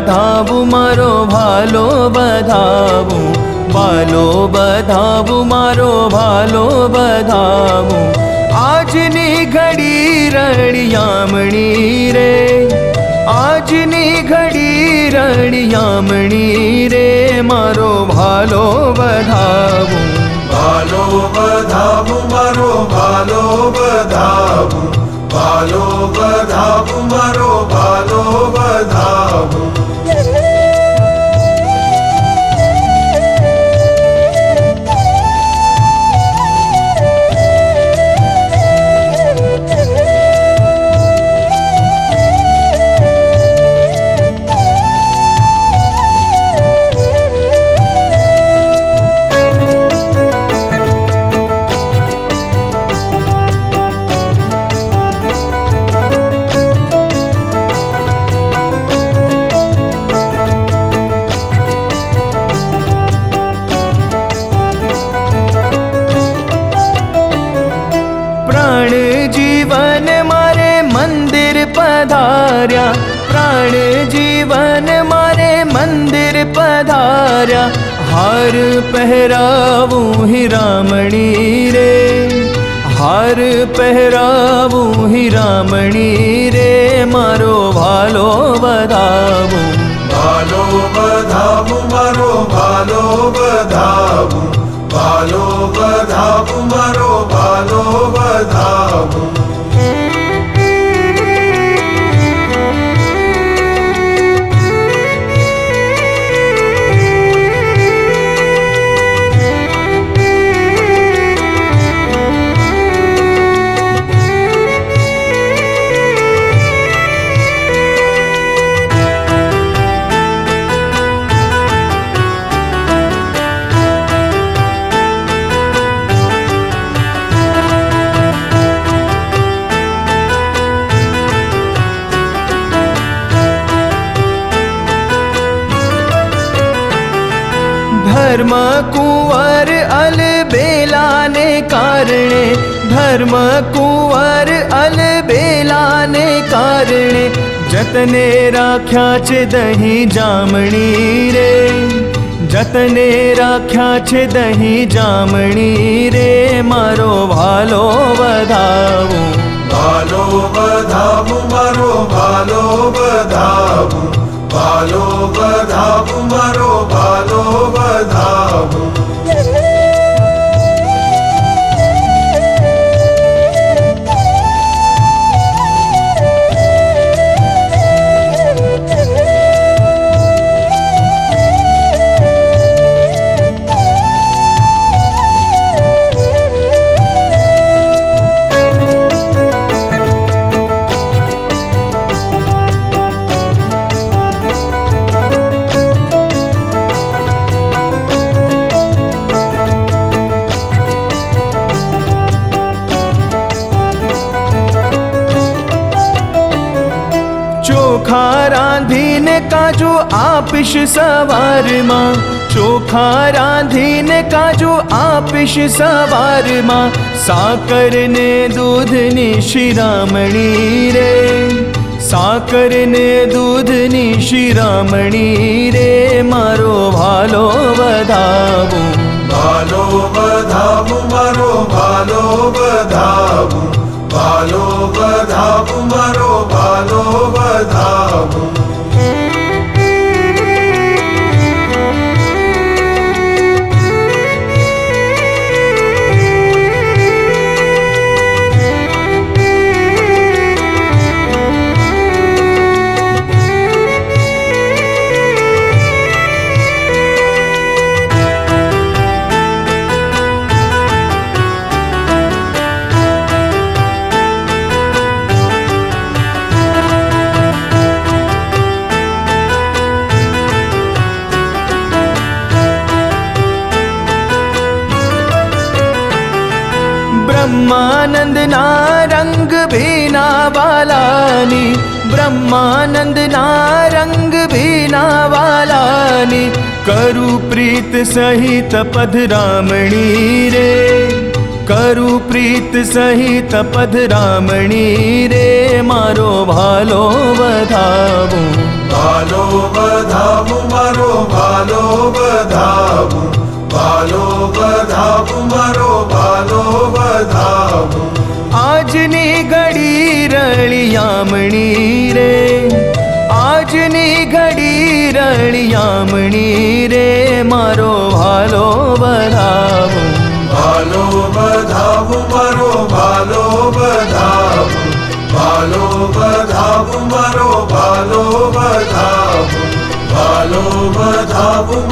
बधावू मारो भालो बधावू, भालो बधावू मारो भालो बधावू। આજની ઘડી રણિયામણી રે, આજની ઘડી રણિયામણી રે, મારો ભાલો બધાવુ, ભાલો બધાવુ મારો ભાલો બધાવુ, ભાલો બધાવુ મારો ભાલો બધાવુ। प्राण जीवन मारे मंदिर पधार्या, प्राण जीवन मारे मंदिर पधार्या। हार पहरावू हीरामणी रे, हार पहरावू हीरामणी रे, मारो भालो बधावू, भालो बधावू मारो भालो बधावू, भालो बधावू मारो भालो बधावू। धर्म कुंवर अलबेला ने कारणे, धर्म कुंवर अलबेला ने कारणे, जतने राख्या छे दही जामणी रे, जतने राख्या छे दही जामणी रे, मारो भालो बधावू, भालो बधावू मारो भालो बधावू, भालो बधावू मारो भालो बधावू। ચોખા રાંધીને કાજુ આપીશ સવારમાં, ચોખા રાંધીને કાજુ આપીશ સવારમાં, સાકર ને દૂધની શિરામણી રે, સાકર ને દૂધની શિરામણી રે, મારો ભાલો બધાવુ, ભાલો બધાવુ મારો ભાલો બધાવુ, ભાલો બધાવુ મારો ભાલો બધાવુ। ब्रह्मानंद ना रंग भीना वालानी, ब्रह्मानंद ना रंग भीना वालानी, करु प्रीत सहित पधरामणी रे, કરુ પ્રીત સહિત પધરામણી રે મારો ભાલો વધાવું ભાલો વધાવું મારો ભાલો વધાવું ભાલો વધાવું મારો ભાલો વધાવું આજની ઘડી રળિયામણી રે આજની ઘડી રળિયામણી રે મારો ભાલો વધાવું ભાલો વધાવું મારો ભાલો વધાવું ભાલો વધાવું મારો ભાલો વધાવું ભાલો વધાવું